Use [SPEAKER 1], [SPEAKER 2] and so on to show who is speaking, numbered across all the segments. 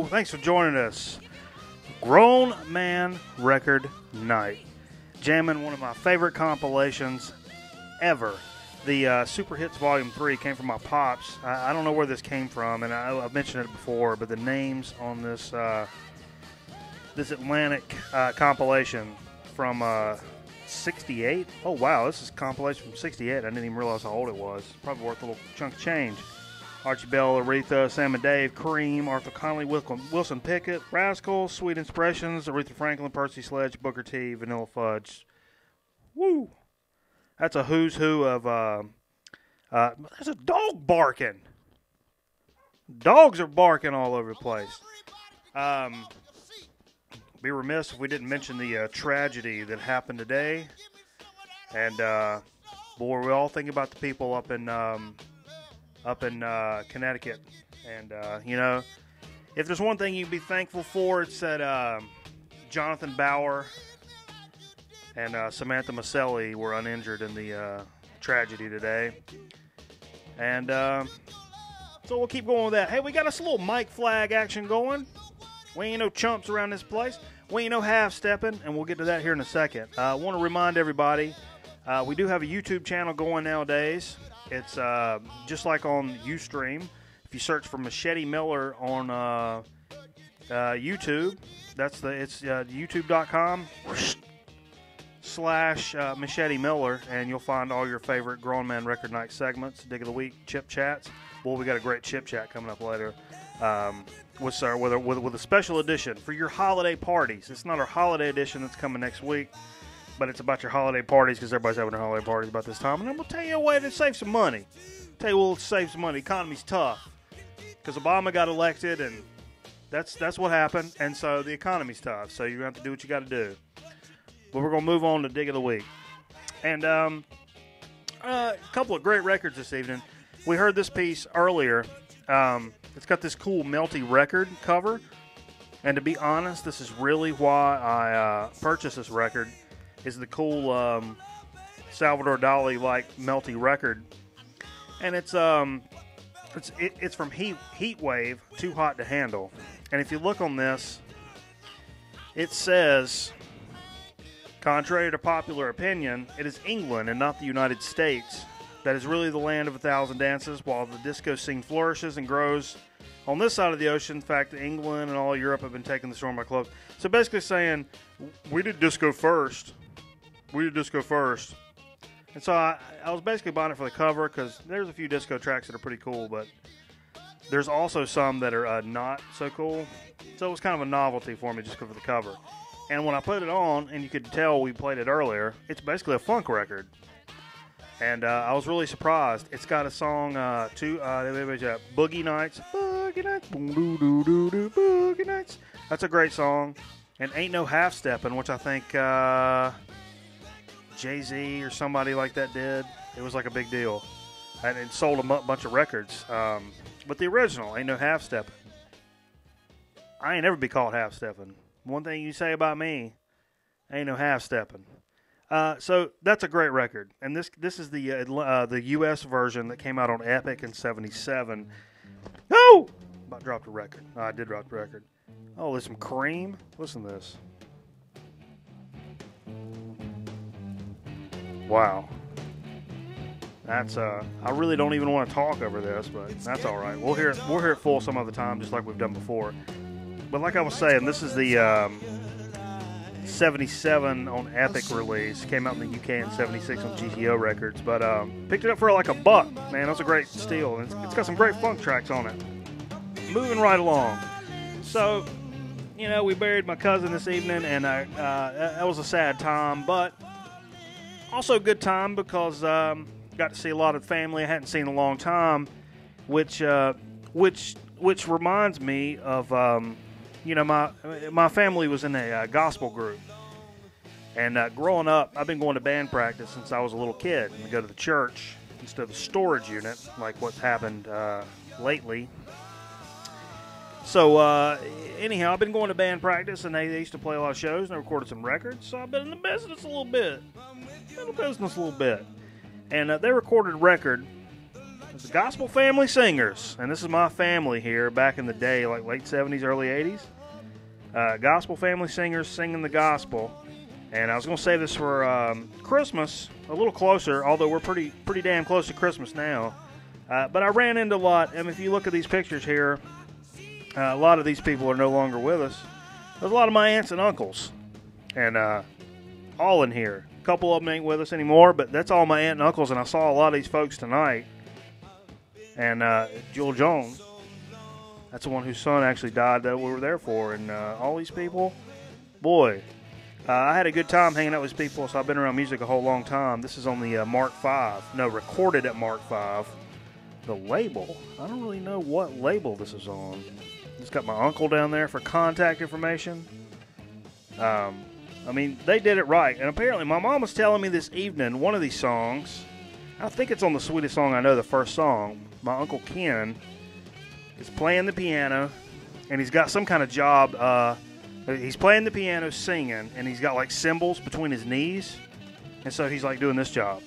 [SPEAKER 1] Thanks for joining us. Grown Man Record Night. Jamming one of my favorite compilations ever. The Super Hits Volume 3 came from my pops. I don't know where this came from, and I've mentioned it before, but the names on this this Atlantic compilation from 68. Oh, wow, this is a compilation from 68. I didn't even realize how old it was. Probably worth a little chunk of change. Archie Bell, Aretha, Sam and Dave, Cream, Arthur Conley, Wilson Pickett, Rascal, Sweet Inspirations, Aretha Franklin, Percy Sledge, Booker T, Vanilla Fudge. Woo! That's a who's who of, there's a dog barking. Dogs are barking all over the place. Be remiss if we didn't mention the tragedy that happened today. And, boy, we all think about the people up in Connecticut. And, you know, if there's one thing you'd be thankful for, it's that Jonathan Bauer and Samantha Maselli were uninjured in the tragedy today. And so we'll keep going with that. Hey, we got us a little mic flag action going. We ain't no chumps around this place. We ain't no half-stepping, and we'll get to that here in a second. I want to remind everybody, we do have a YouTube channel going nowadays. It's just like on Ustream. If you search for Machete Miller on YouTube, it's youtube.com/Machete Miller, and you'll find all your favorite Grown Man Record Night segments, Dig of the Week, Chip Chats. Well, we got a great Chip Chat coming up later with a special edition for your holiday parties. It's not our holiday edition that's coming next week, but it's about your holiday parties because everybody's having their holiday parties about this time. And I'm going to tell you a way to save some money. We'll save some money. Economy's tough because Obama got elected, and that's what happened. And so the economy's tough. So you're going to have to do what you got to do. But we're going to move on to Dig of the Week. And a couple of great records this evening. We heard this piece earlier. It's got this cool melty record cover. And to be honest, this is really why I purchased this record. Is the cool Salvador Dali-like melty record. And it's from Heat Wave, Too Hot to Handle. And if you look on this, it says, contrary to popular opinion, it is England and not the United States that is really the land of 1,000 dances, while the disco scene flourishes and grows on this side of the ocean. In fact, England and all Europe have been taking the storm by close. So basically saying, we did disco first. And so I was basically buying it for the cover because there's a few disco tracks that are pretty cool, but there's also some that are not so cool. So it was kind of a novelty for me just because of the cover. And when I put it on, and you could tell we played it earlier, it's basically a funk record. And I was really surprised. It's got a song, Boogie Nights. Boogie Nights. Boogie Nights. That's a great song. And Ain't No Half Steppin', which I think Jay-Z or somebody like that did. It was like a big deal. And it sold a bunch of records. But the original, Ain't No Half Steppin'. I ain't never be called half steppin'. One thing you say about me, ain't no half steppin'. So that's a great record, and this is the U.S. version that came out on Epic in '77. Oh, about dropped a record. Oh, I did drop the record. Oh, there's some Cream. Listen to this. Wow. That's I really don't even want to talk over this, but that's all right. We'll hear it full some other time, just like we've done before. But like I was saying, this is the 77 on Epic release. Came out in the UK in 76 on GTO Records. But picked it up for like $1. Man, that's a great steal. It's got some great funk tracks on it. Moving right along. So, you know, we buried my cousin this evening, and that was a sad time. But also a good time because got to see a lot of family I hadn't seen in a long time, which reminds me of... you know, my family was in a gospel group. And growing up, I've been going to band practice since I was a little kid. And we go to the church instead of a storage unit, like what's happened lately. So, anyhow, I've been going to band practice, and they used to play a lot of shows, and they recorded some records. So I've been in the business a little bit. And they recorded a record The Gospel Family Singers, and this is my family here back in the day, like late 70s, early 80s. Gospel Family Singers singing the gospel. And I was going to save this for Christmas, a little closer, although we're pretty damn close to Christmas now. But I ran into a lot, and if you look at these pictures here, a lot of these people are no longer with us. There's a lot of my aunts and uncles, and all in here. A couple of them ain't with us anymore, but that's all my aunt and uncles, and I saw a lot of these folks tonight. And Jewel Jones, that's the one whose son actually died that we were there for, and all these people, boy, I had a good time hanging out with these people, so I've been around music a whole long time. This is on the Mark V, recorded at Mark V. The label, I don't really know what label this is on. It's got my uncle down there for contact information. I mean, they did it right. And apparently my mom was telling me this evening, one of these songs, I think it's on the Sweetest Song I Know, the first song, my Uncle Ken is playing the piano, and he's got some kind of job. He's playing the piano, singing, and he's got like cymbals between his knees. And so he's like doing this job.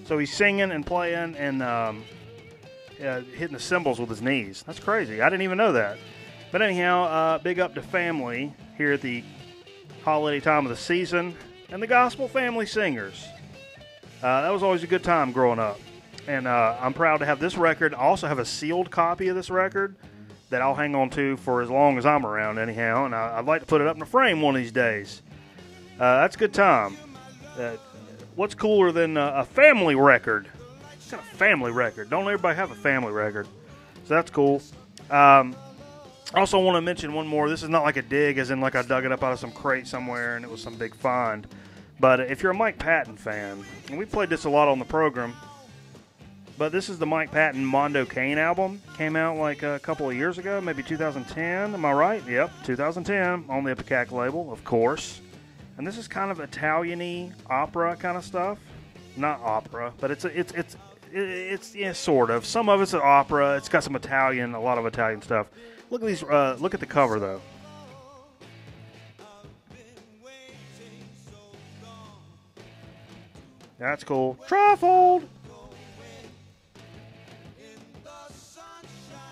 [SPEAKER 1] So he's singing and playing and hitting the cymbals with his knees. That's crazy. I didn't even know that. But anyhow, big up to family here at the holiday time of the season and the Gospel Family Singers. That was always a good time growing up. And I'm proud to have this record. I also have a sealed copy of this record that I'll hang on to for as long as I'm around anyhow. And I'd like to put it up in a frame one of these days. That's a good time. What's cooler than a family record? It's got a family record. Don't everybody have a family record? So that's cool. I also want to mention one more. This is not like a dig, as in like I dug it up out of some crate somewhere and it was some big find. But if you're a Mike Patton fan, and we played this a lot on the program, but this is the Mike Patton Mondo Cane album. Came out like a couple of years ago, maybe 2010. Am I right? Yep, 2010 on the Ipecac label, of course. And this is kind of Italian-y opera kind of stuff. Not opera, but it's yeah, sort of. Some of it's an opera. It's got some Italian, a lot of Italian stuff. Look at these. Look at the cover though. That's cool. Trifold.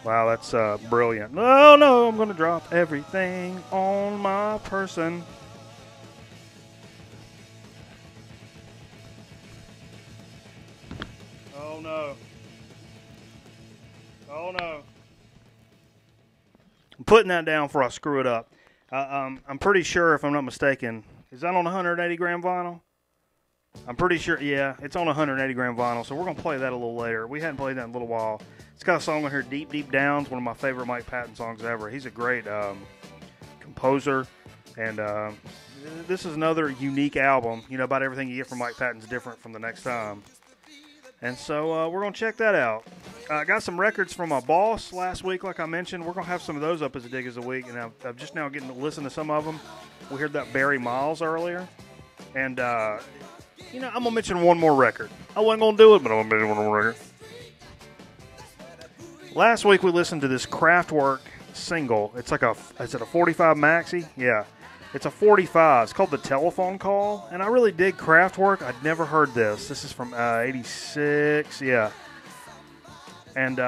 [SPEAKER 1] Wow, that's brilliant. No, I'm gonna drop everything on my person. Oh no. Oh no. I'm putting that down before I screw it up. I'm pretty sure, if I'm not mistaken, is that on 180 gram vinyl? I'm pretty sure, yeah, it's on 180 gram vinyl, so we're going to play that a little later. We hadn't played that in a little while. It's got a song on here, Deep Deep Down. It's one of my favorite Mike Patton songs ever. He's a great composer, and this is another unique album. You know, about everything you get from Mike Patton's different from the next time. And so we're going to check that out. I got some records from my boss last week, like I mentioned. We're going to have some of those up as a dig as a week, and I'm just now getting to listen to some of them. We heard that Barry Miles earlier, and you know, I'm going to mention one more record. I wasn't going to do it, but I'm going to mention one more record. Last week we listened to this Kraftwerk single. It's like is it a 45 maxi? Yeah. It's a 45. It's called The Telephone Call, and I really dig Kraftwerk. I'd never heard this. This is from 86, yeah. And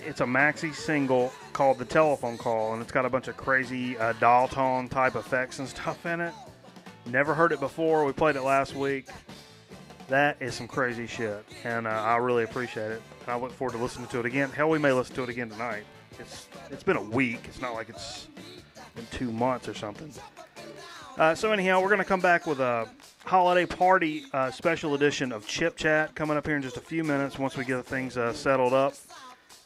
[SPEAKER 1] it's a maxi single called The Telephone Call, and it's got a bunch of crazy dial tone type effects and stuff in it. Never heard it before. We played it last week. That is some crazy shit, and I really appreciate it. And I look forward to listening to it again. Hell, we may listen to it again tonight. It's been a week. It's not like it's been 2 months or something. So anyhow, we're going to come back with a holiday party special edition of Chip Chat coming up here in just a few minutes once we get things settled up.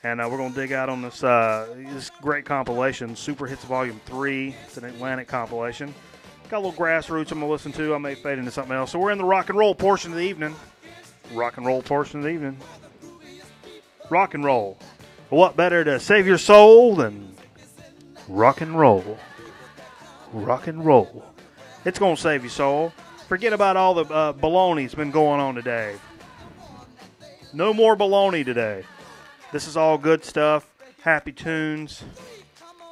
[SPEAKER 1] And we're going to dig out on this great compilation, Super Hits Volume 3. It's an Atlantic compilation. Got a little grassroots I'm going to listen to. I may fade into something else. So we're in the rock and roll portion of the evening. Rock and roll portion of the evening. Rock and roll. What better to save your soul than rock and roll? Rock and roll. It's going to save your soul. Forget about all the baloney that's been going on today. No more baloney today. This is all good stuff. Happy tunes.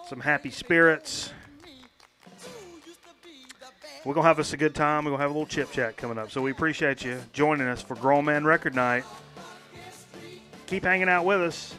[SPEAKER 1] Some happy spirits. we're going to have us a good time. We're going to have a little chip chat coming up. So we appreciate you joining us for Grown Man Record Night. Keep hanging out with us.